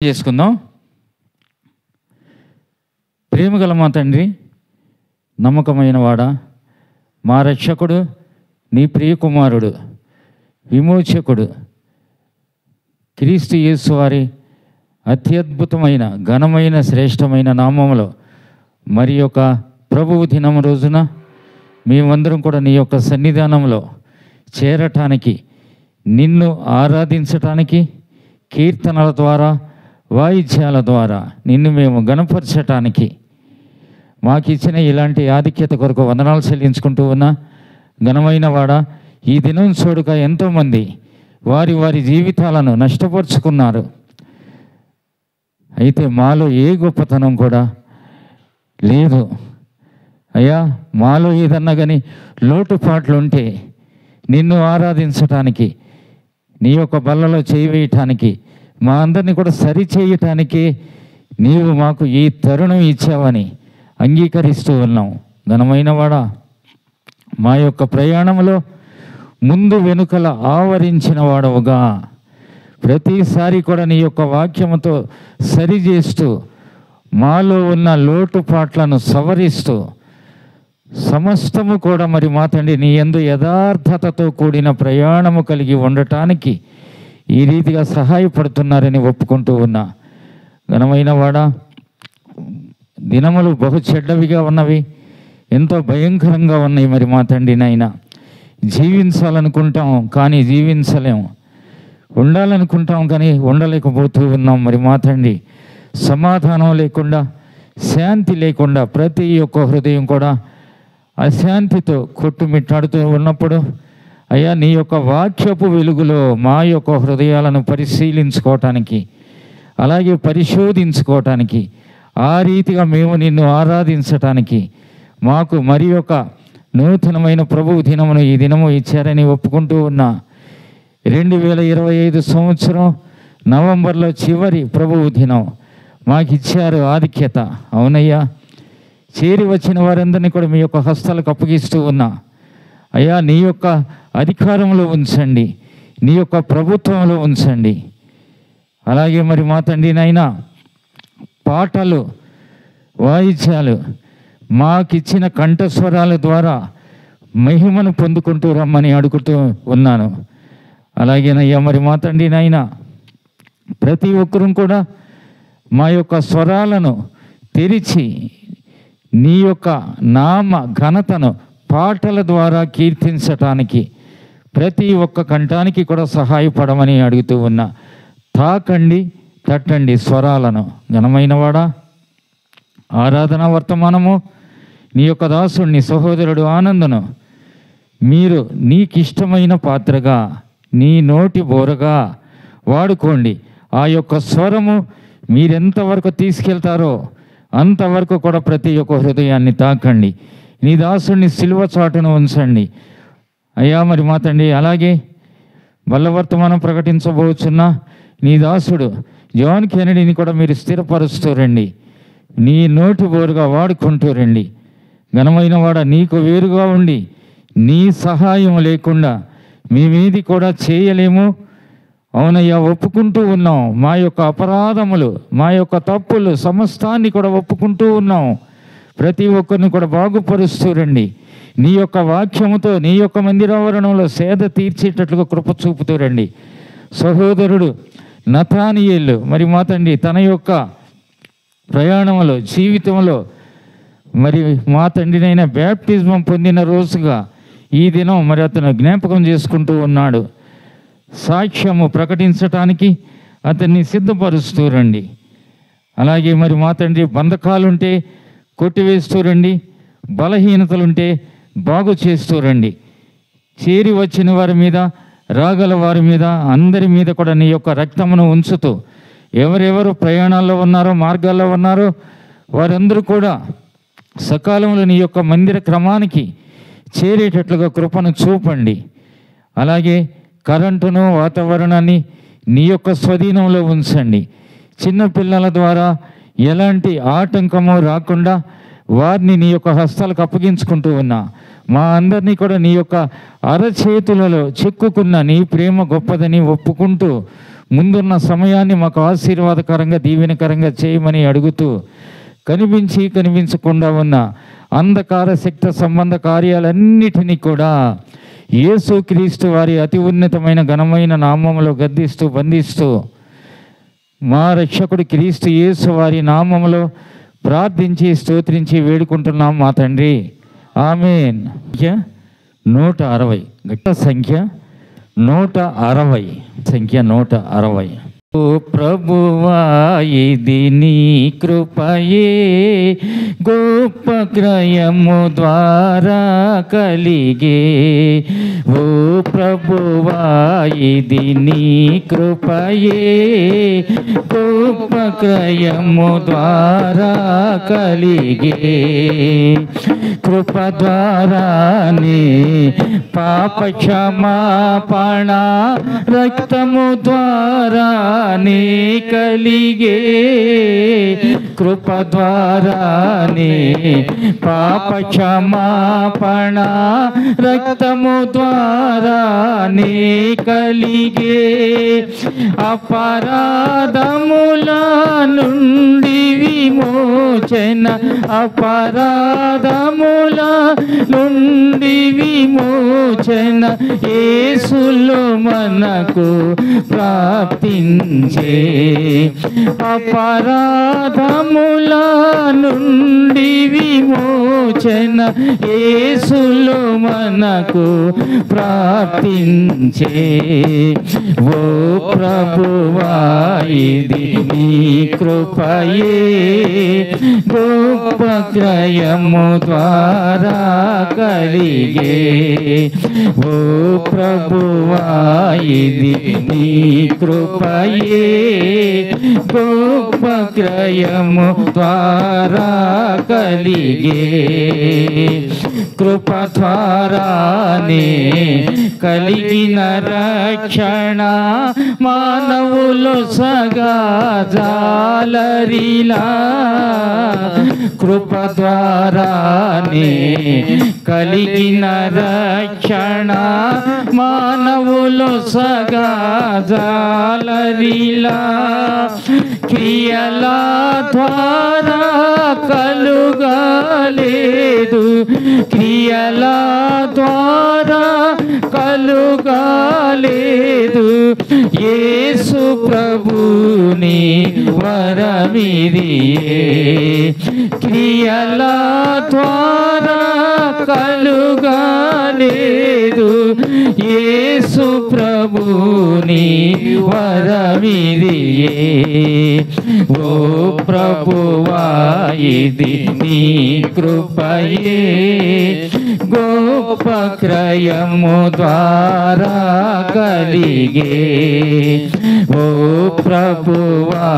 చేసుకుందాం. ప్రేమగల మా తండ్రి, నమ్మకమైన వాడా, మా రక్షకుడు, నీ ప్రియకుమారుడు, విమోచకుడు క్రీస్తు యేసు వారి అత్యద్భుతమైన ఘనమైన శ్రేష్టమైన నామములో మరి యొక్క ప్రభువు దినం రోజున మేమందరం కూడా నీ యొక్క సన్నిధానంలో చేరటానికి, నిన్ను ఆరాధించటానికి, కీర్తనల ద్వారా వాయిద్యాల ద్వారా నిన్ను మేము గణపరచటానికి మాకిచ్చిన ఇలాంటి ఆధిక్యత కొరకు వందనాలు చెల్లించుకుంటూ ఉన్నా. ఘనమైన వాడ, ఈ దినం చూడక ఎంతోమంది వారి వారి జీవితాలను నష్టపరుచుకున్నారు. అయితే మాలో ఏ గొప్పతనం కూడా లేదు అయ్యా. మాలో ఏదన్నా కానీ లోటుపాట్లు ఉంటే నిన్ను ఆరాధించటానికి, నీ యొక్క బల్లలో చేయి వేయటానికి, మా అందరినీ కూడా సరిచేయటానికి నీవు మాకు ఈ తరుణం ఇచ్చావని అంగీకరిస్తూ ఉన్నాం. ఘనమైన వాడా, మా యొక్క ప్రయాణంలో ముందు వెనుకల ఆవరించిన వాడవుగా ప్రతిసారి కూడా నీ యొక్క వాక్యముతో సరిచేస్తూ, మాలో ఉన్న లోటుపాట్లను సవరిస్తూ, సమస్తము కూడా మరి మా తండ్రి నీ యందు యథార్థతతో కూడిన ప్రయాణము కలిగి ఉండటానికి ఈ రీతిగా సహాయపడుతున్నారని ఒప్పుకుంటూ ఉన్నా. ఘనమైన వాడా, దినములు బహు చెడ్డవిగా ఉన్నవి, ఎంతో భయంకరంగా ఉన్నాయి. మరి మా తండ్రి నాయనా, జీవించాలనుకుంటాం కానీ జీవించలేము, ఉండాలనుకుంటాం కానీ ఉండలేకపోతూ ఉన్నాం. మరి మా తండ్రి, సమాధానం లేకుండా, శాంతి లేకుండా ప్రతి ఒక్క హృదయం కూడా అశాంతితో కొట్టుమిట్టాడుతూ ఉన్నప్పుడు అయ్యా, నీ యొక్క వాక్యపు వెలుగులో మా యొక్క హృదయాలను పరిశీలించుకోవటానికి, అలాగే పరిశోధించుకోవటానికి, ఆ రీతిగా మేము నిన్ను ఆరాధించటానికి మాకు మరి ఒక నూతనమైన ప్రభువు దినమును ఈ దినము ఇచ్చారని ఒప్పుకుంటూ ఉన్నా. 2025 సంవత్సరం నవంబర్లో చివరి ప్రభువు దినం మాకు ఇచ్చారు ఆధిక్యత. అవునయ్యా, చేరి వచ్చిన వారందరినీ కూడా మీ యొక్క హస్తాలకు అప్పగిస్తూ ఉన్నా. అయ్యా, నీ యొక్క అధికారంలో ఉంచండి, నీ యొక్క ప్రభుత్వంలో ఉంచండి. అలాగే మరి మా తండ్రి నాయనా, పాటలు, వాయిద్యాలు మాకిచ్చిన కంఠస్వరాల ద్వారా మహిమను పొందుకుంటూ రమ్మని అడుగుతూ ఉన్నాను. అలాగేనయ్యా మరి మా తండ్రి నాయనా, ప్రతి ఒక్కరూ కూడా మా యొక్క స్వరాలను తెరిచి నీ యొక్క నామ ఘనతను పాటల ద్వారా కీర్తించటానికి ప్రతి ఒక్క కంఠానికి కూడా సహాయపడమని అడుగుతూ ఉన్నా. తాకండి, తట్టండి స్వరాలను. ఘనమైన వాడా, ఆరాధన వర్తమానము నీ యొక్క దాసుడిని సహోదరుడు ఆనందను మీరు నీకిష్టమైన పాత్రగా, నీ నోటి బోరగా వాడుకోండి. ఆ యొక్క స్వరము మీరెంతవరకు తీసుకెళ్తారో అంతవరకు కూడా ప్రతి ఒక్క హృదయాన్ని తాకండి. నీ దాసుడిని సిలువ చాటును ఉంచండి అయ్యా. మరి మా తండ్రి, అలాగే బలవర్తమానం ప్రకటించబోచున్న నీ దాసుడు జాన్ కెనడీని కూడా మీరు స్థిరపరుస్తూ రండి, నీ నోటి బోరుగా వాడుకుంటూ రండి. ఘనమైన వాడ, నీకు వేరుగా ఉండి నీ సహాయం లేకుండా మేమేది కూడా చేయలేము. అవునయ్యా, ఒప్పుకుంటూ ఉన్నాం మా యొక్క అపరాధములు, మా యొక్క తప్పులు సమస్తాన్ని కూడా ఒప్పుకుంటూ ఉన్నాం. ప్రతి ఒక్కరిని కూడా బాగుపరుస్తూ రండి. నీ యొక్క వాక్యముతో నీ యొక్క మందిరావరణంలో సేద తీర్చేటట్లుగా కృప చూపుతూ రండి. సహోదరుడు నతానియేలు మరి మా తండ్రి తన యొక్క ప్రయాణంలో, జీవితంలో మరి మా తండ్రినైనా బ్యాప్టిజం పొందిన రోజుగా ఈ దినం మరి అతను జ్ఞాపకం చేసుకుంటూ ఉన్నాడు. సాక్ష్యము ప్రకటించటానికి అతన్ని సిద్ధపరుస్తూ రండి. అలాగే మరి మా తండ్రి, బంధకాలుంటే కొట్టివేస్తూ రండి, బలహీనతలుంటే బాగు చేస్తూ రండి. చేరి వచ్చిన వారి మీద, రాగల వారి మీద, అందరి మీద కూడా నీ యొక్క రక్తమును ఉంచుతూ, ఎవరెవరు ప్రయాణాల్లో ఉన్నారో, మార్గాల్లో ఉన్నారో వారందరూ కూడా సకాలంలో నీ యొక్క మందిర క్రమానికి చేరేటట్లుగా కృపను చూపండి. అలాగే కరెంటును, వాతావరణాన్ని నీ యొక్క స్వాధీనంలో ఉంచండి. చిన్నపిల్లల ద్వారా ఎలాంటి ఆటంకము రాకుండా వారిని నీ యొక్క హస్తాలకు అప్పగించుకుంటూ ఉన్నా. మా అందరినీ కూడా నీ యొక్క అరచేతులలో చిక్కుకున్న నీ ప్రేమ గొప్పదని ఒప్పుకుంటూ ముందున్న సమయాన్ని మాకు ఆశీర్వాదకరంగా దీవెనకరంగా చేయమని అడుగుతూ, కనిపించకుండా ఉన్న అంధకార శక్తి సంబంధ కార్యాలన్నిటినీ కూడా యేసుక్రీస్తు వారి అతి ఉన్నతమైన ఘనమైన నామములో గద్దిస్తూ బంధిస్తూ, మా రక్షకుడు క్రీస్తు యేసు వారి నామములో ప్రార్థించి స్తోత్రించి వేడుకుంటున్నాం మా తండ్రి, ఆమేన్. 160 గట్ట సంఖ్య 160 సంఖ్య 160. ఓ ప్రభువా ఇది నీ కృపయే, గొప్ప క్రయము ద్వారా కలిగే. ఓ ప్రభువా ఇది నీ కృపయే, గొప్ప క్రయము ద్వారా కలిగే. కృప ద్వారానే పాప క్షమాపణ, రక్తము ద్వారానే కలిగే. కృప ద్వారానే పాప క్షమాపణ, రక్తము ద్వారానే కలిగే. అపరాధముల నుండి విమోచన, అపరాధముల నుండి విమోచన యేసులో మనకు ప్రాప్తించే. అపరాధముల నుండి విమోచన యేసులో మనకు ప్రాప్తించే. ఓ ప్రభువా ఇది నీ కృపయే, గొప్ప క్రయము ద్వారా కలిగే. ఓ ప్రభువా ఇది నీ కృపయే, గొప్ప క్రయము ద్వారా కలిగే. కృప ద్వారానే కలిగిన రక్షణ మానవులు సగా జాలరిలా. కృప ద్వారానే కలిగిన రక్షణ మానవులు సగా జాలరిలా. క్రియల ద్వారా కలుగలేదు, క్రియల ద్వారా కలుగలేదు. యేసు ప్రభుని వరమిదియే. క్రియల ద్వారా కలుగలేదు, యేసు ప్రభుని వరమిదియే. ఓ ప్రభువా ఇది నీ కృపయే, గొప్ప క్రయము ద్వారా కలిగే. ఓ ప్రభువా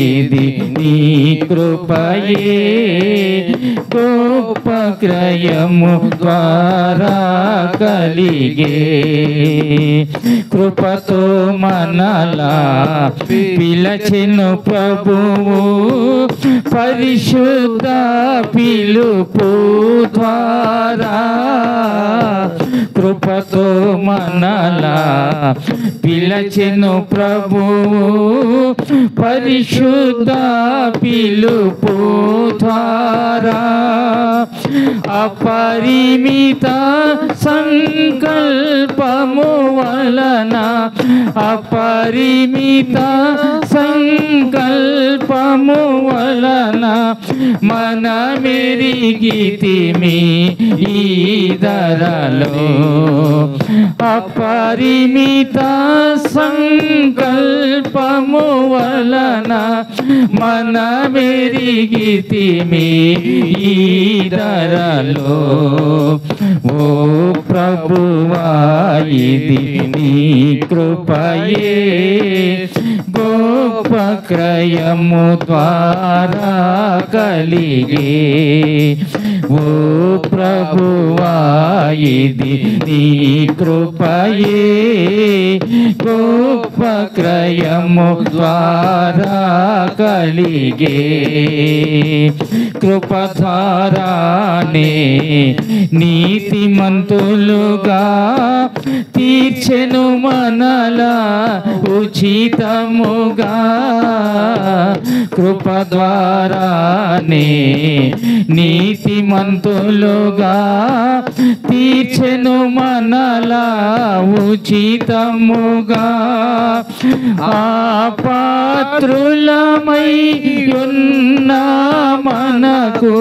ఇది నీ కృపయే, గొప్ప క్రయము ద్వారా కలిగే. కృపతో మనలా పిలచెను ప్రభువు, పరిశుద్ధ పిలుపు ద్వారా. కృపతో మనలా పిలచెను ప్రభువు, పరిశుద్ధ పిలుపు ద్వారా. అపరిమిత సంకల్పము వలన, అపరిమిత సంకల్పము వలన మనమెరిగితిమి ఈ ధరలో. అపరిమిత సంకల్పము వలన మనమెరిగితిమి ఈ ధరలో. ఓ ప్రభువా ఇది నీ కృపయే, గొప్ప క్రయము ద్వారా కలిగే. ఓ ప్రభువా ఇది నీ కృపయే, గొప్ప క్రయము ద్వారా కలిగే, కృప ద్వారానే నీతిమంతులుగా తీర్చెను మనలా ఉచితముగా, కృప ద్వారానే నీతిమంతులుగా తీర్చెను మనలా ఉచితముగా, ఆ పాత్రులమై ఉన్న మనకు,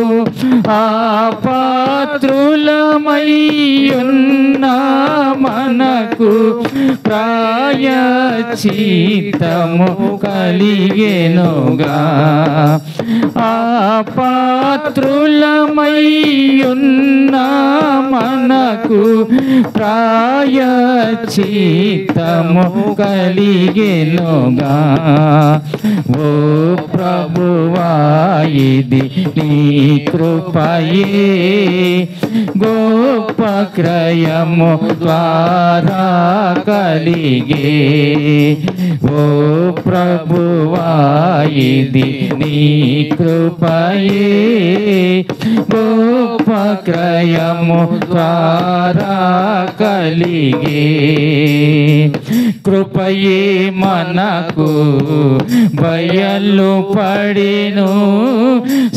ఆ పాత్రులమై ఉన్న మనకు ప్రాయశ్చిత్తము కలిగెనుగా, ఆ పాత్రులమై ఉన్న మనకు ప్రాయశ్చిత్తము కలిగెనుగా, ఓ ప్రభువా ఇది నీ కృపయే, గొప్ప క్రయము ద్వారా కలిగే, ఓ ప్రభువా ఇది నీ కృపయే, గొప్ప క్రయము ద్వారా కలిగే, కృపయే మనకు బయలు పడెను,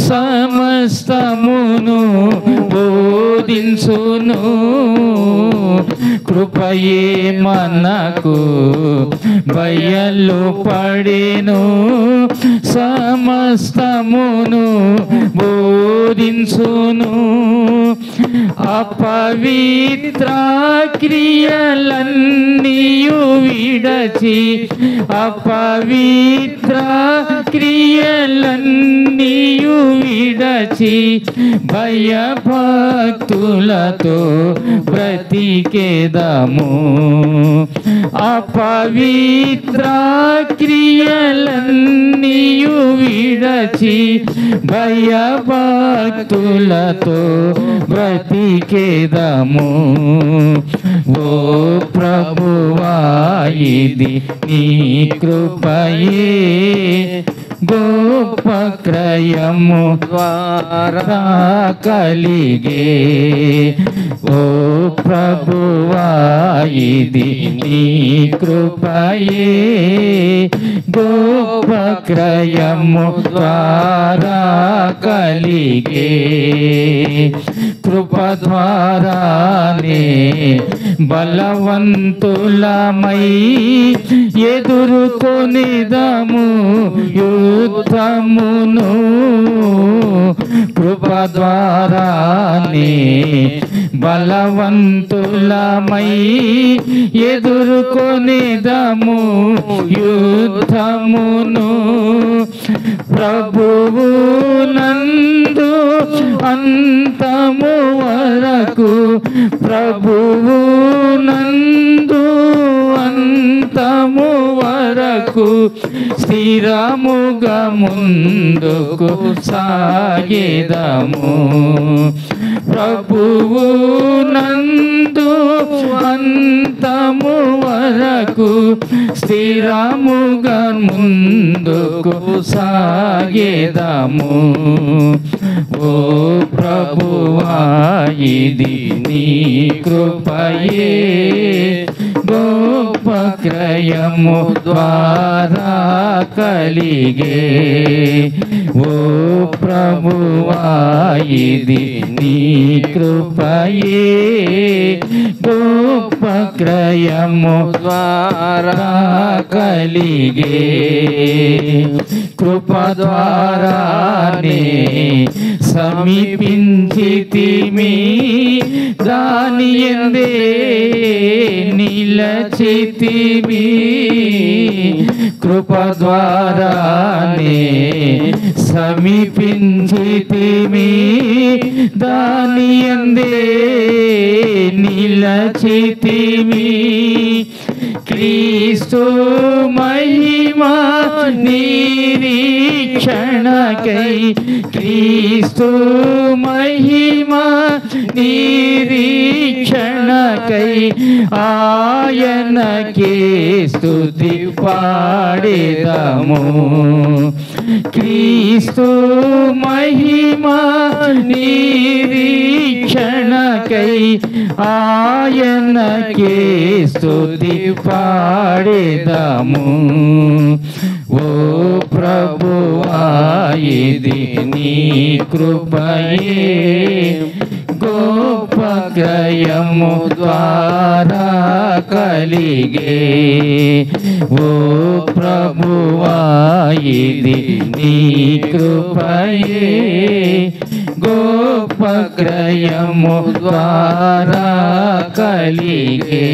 సమస్తమును బోధించును, కృపయే మనకు బయలు పడెను, సమస్తమును బోధించును, అపవిత్ర క్రియలన్నీయు విడచి, అపవిత్ర క్రియలన్నీయు విడచి, భయభక్తులతో బ్రతికెదము, అపవిత్ర క్రియలన్నీయు విడచి, భయభక్తులతో బ్రతికెదము, ఓ ప్రభువా ఇది నీ కృపయే, గొప్ప క్రయము ద్వారా కలిగే, ఓ ప్రభువా ఇది నీ కృపయే, గొప్ప క్రయము ద్వారా కలిగే, కృప ద్వారానే బలవంతులమై ఎదుర్కొనిదము యుద్ధమును, కృప ద్వారానే బలవంతులమై ఎదుర్కొనిదము యుద్ధమును, ప్రభువు నందు అంతము వరకు, ప్రభువు నందు అంతము వరకు స్థిరముగా ముందుకు సాగెదము, ప్రభువు నందు అంతము వరకు స్థిరముగా ముందుకు సాగెదము, ఓ ప్రభువా ఇది నీ కృపయే, గొప్ప క్రయము ద్వారా కలిగే, ఓ ప్రభువా ఇది నీ కృపయే, గొప్ప క్రయము ద్వారా కలిగే, కృప ద్వారానే సమీపించితిమి, దాని యందే నిలచితిమి, కృప ద్వారానే సమీపించితిమి, దాని యందే నిలచితిమి, క్రీస్తు మహిమ నిరీక్ష నిరీక్షణకై క్రీస్తు మహిమా నిరీక్షణకై ఆయనకే స్తుతి పాడెదము. క్రీస్తు మహిమా నిరీక్షణకై ఆయనకే స్తుతి పాడెదము. ఓ ప్రభువా ఇది నీ కృపయే గొప్ప క్రయము ద్వారా కలిగే. ఓ ప్రభువా ఇది నీ కృపయే గొప్ప క్రయము ద్వారా కలిగే.